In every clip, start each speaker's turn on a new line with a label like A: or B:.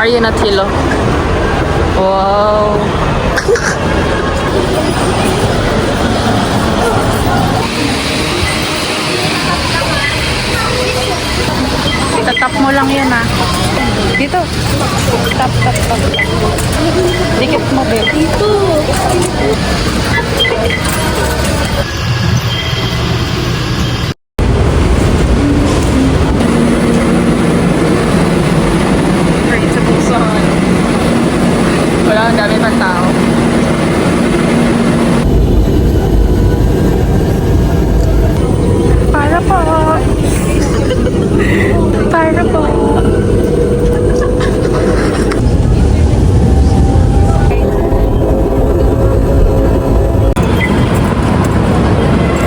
A: Marionette Hill. Wow. Itatap mo lang yan ah. Dito. Tap, tap, tap. Dikit mo, babe. Dito. Great sa Busan. Wala, ang dami pang tao. Para po. Para po.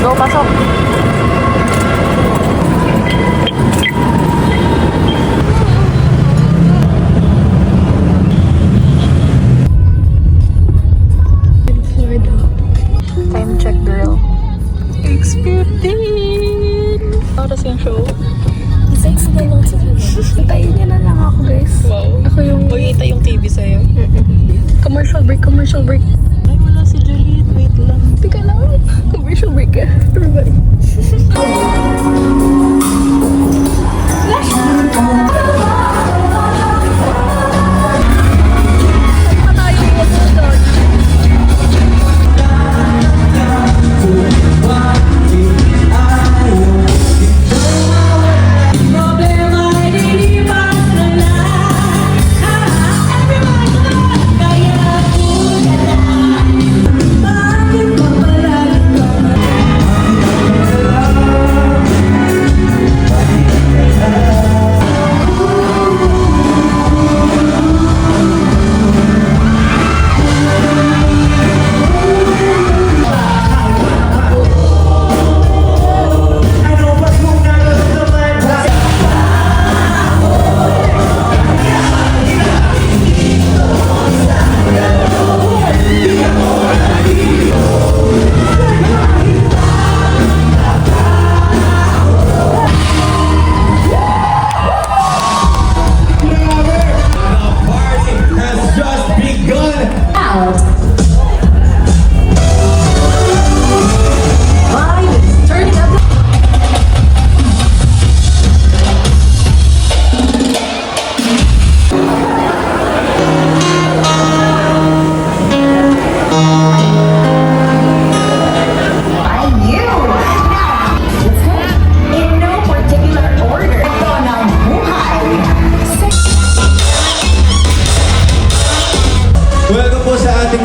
A: Go, pasok. Time check, girl. 6:15. Oras yung show.
B: 6 na lang sa Hintayin niya na lang ako, guys.
A: Wow.
B: Ako yung...
A: Kita yung TV sa'yo.
B: Commercial break, commercial break.
A: Ay, wala si Juliet. Wait lang.
B: Teka lang. Commercial break ka. Everybody.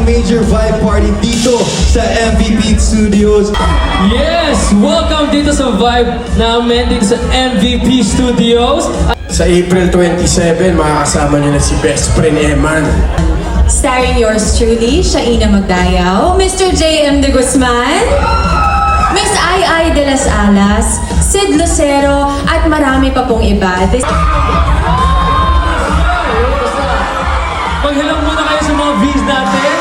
C: Major Vibe Party dito sa MVP Studios.
D: Yes! Welcome dito sa Vibe namin dito sa MVP Studios.
E: Sa April 27, makakasama niyo na si Best Friend Eman.
F: Starring yours truly, Shaina Magdayaw, Mr. J.M. De Guzman, Miss Ai de las Alas, Sid Lucero, at marami pa pong iba.
D: Maghalang muna kayo sa mga views natin.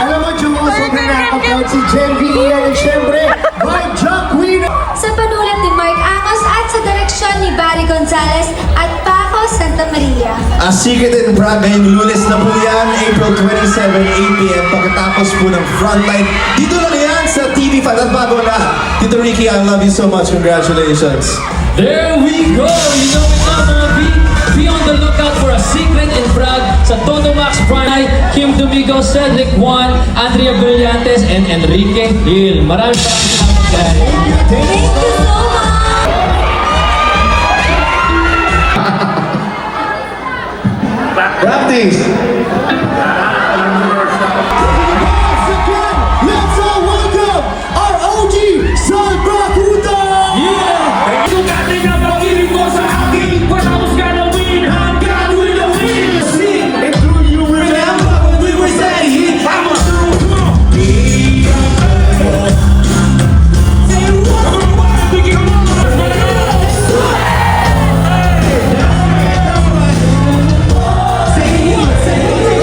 E: Alam mo, Jomo, sobrang nakaka-proud si Jen V. Ian at syempre, Vibe Jump Queen!
G: Sa panulat ni Mark Angos at sa direksyon ni Barry Gonzalez at Paco Santa Maria.
C: A Secret and Brag ngayong Lunes na po yan, April 27, 8 p.m. Pagkatapos po ng Frontline. Dito lang yan sa TV5 at bago na. Tito Ricky, I love you so much. Congratulations.
D: There we go! You know it now, mga be on the lookout for A Secret and Brag sa Todo Max Prime, Kim Domingo, Cedric Juan, Andrea Brillantes, and Enrique Hill. Maraming salamat, guys.
G: Thank you so much!
C: Practice!
E: Let's all welcome our OG, Son Bracuda!
C: And do you remember when we were saying, I'm a Say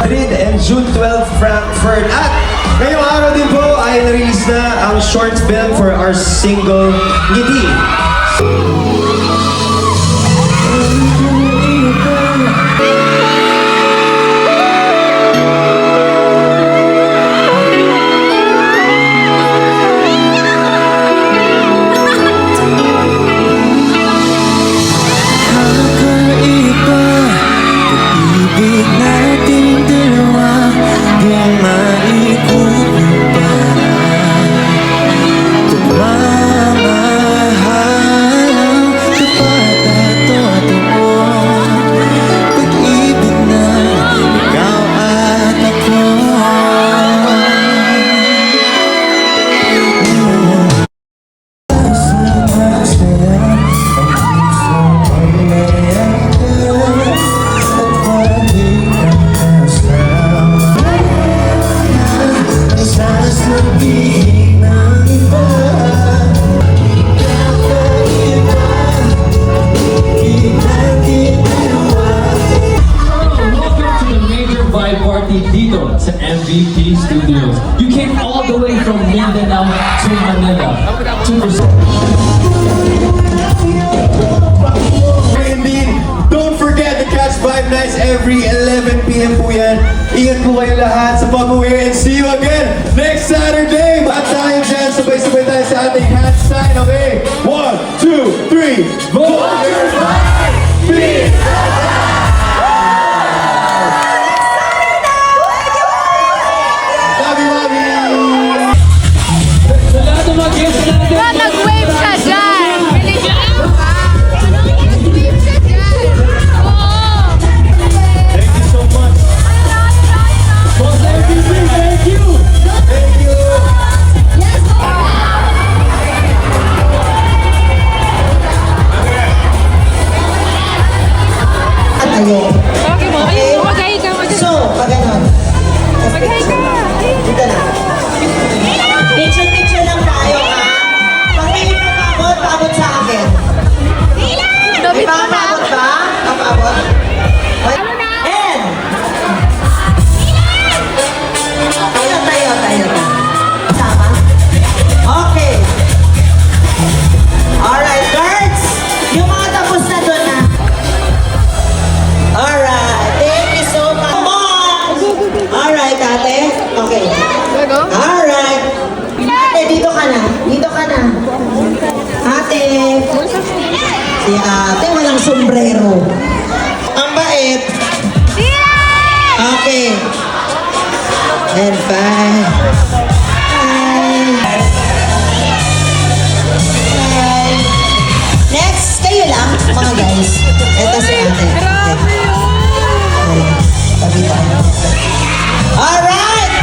E: Madrid, and June 12, Frankfurt. At ngayong araw din po ay na-release na ang short film for our single, Ngiti.
H: Pag-ibig nating dalawa di maikot ng parang pagmamahal tapat at totoo. Pag-ibig na ikaw at ako.
D: Welcome to the major vibe party dito sa MVP Studios. You came all the way from Mindanao to Manila to
C: Indeed, don't forget to catch Vibe Nights every 11 p.m. po yan. Ingat po kayo lahat sa pag-uwi and see you again next Saturday. At tayo dyan, sabay-sabay tayo sa ating hand sign. Okay, 1, 2, 3, vote your vibe! Peace! Love you, love you!
D: Sa lahat ng mga guests natin.
A: Nag-wave siya dyan! Nag-wave siya dyan! Oo!
C: Thank you so much.
D: Boss MVP, thank you!
C: Thank you.
I: Tayo.
A: Okay mo? Ayun, mag-hi ka.
I: So, pag ganon.
A: Mag-hi ka.
I: Dito na. Picture lang tayo, ha? Pag may papabot, paabot sa akin. May papabot ba? Papabot? And! Tayo. Sama? Okay. Alright, guards! Yung mga tapos na doon, ha? Alright, thank you so much. Come on! Alright, ate. Okay. Alright. Ate, dito ka na. Ate. Si ate, walang sombrero. Ang bait. Okay. And bye. Bye. Next, kayo lang, mga guys. Ito si ate. Okay. Tabi tayo. Alright!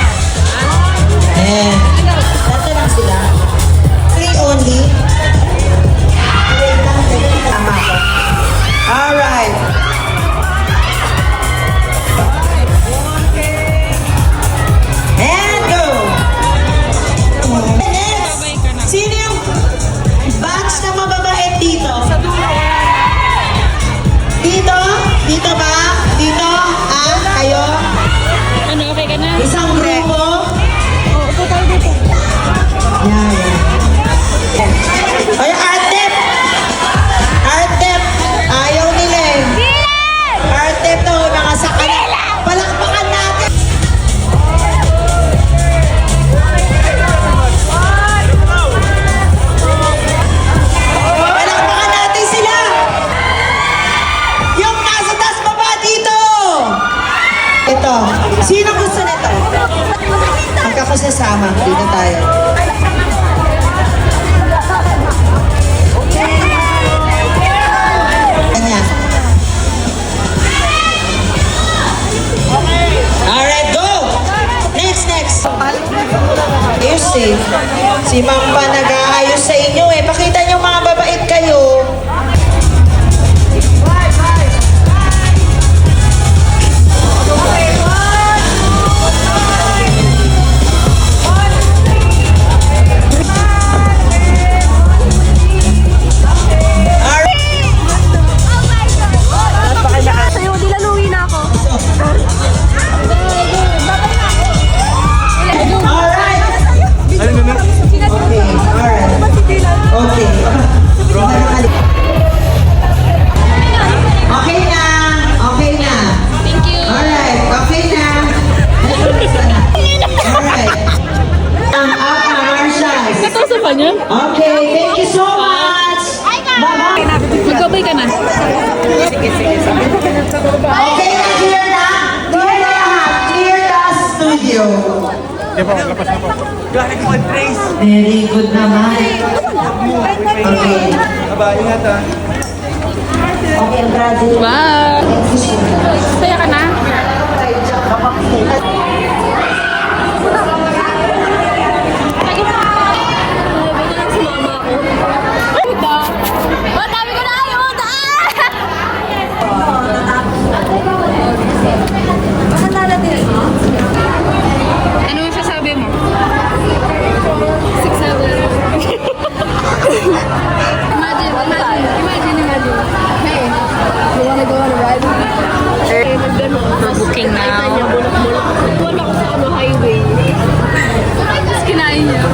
I: And, ito lang sila. 3 only. Tama ko. Alright. And go! Next, sino yung batch na mababait dito? Dito? Dito ba? Dito? Ah, kayo?
A: Ano, okay ka na?
I: Isang grupo?
A: Oo, upo tayo dito.
I: Yan. Ay, Artep! Artep! Ayaw nila eh. Artep to, mga sakal. Palakpakan natin! Palakpakan natin sila! Yung nasa taas baba dito! Ito. Sino gusto nito? Magkakasasama. Dito tayo. Kanya. Alright, go! Next. Ayos safe. Si Ma'am pa nag-aayos sa inyo eh. Pakita nyo mga babait kayo.
B: Sa'yo, dilaluin na ako.
I: Very good naman. Okay. Okay, Bradley.
A: Bye! Saya ka na? Ano yung sasabi mo? 6-7. Imagine. Hey, you wanna go on a ride with me? We're booking now.
B: Wala ko sa highway.
A: Tapos kinain niya.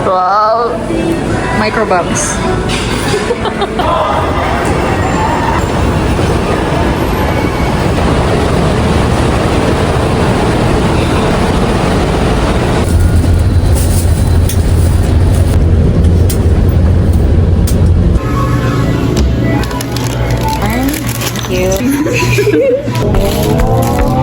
A: Wow! Microbubs. Thank you.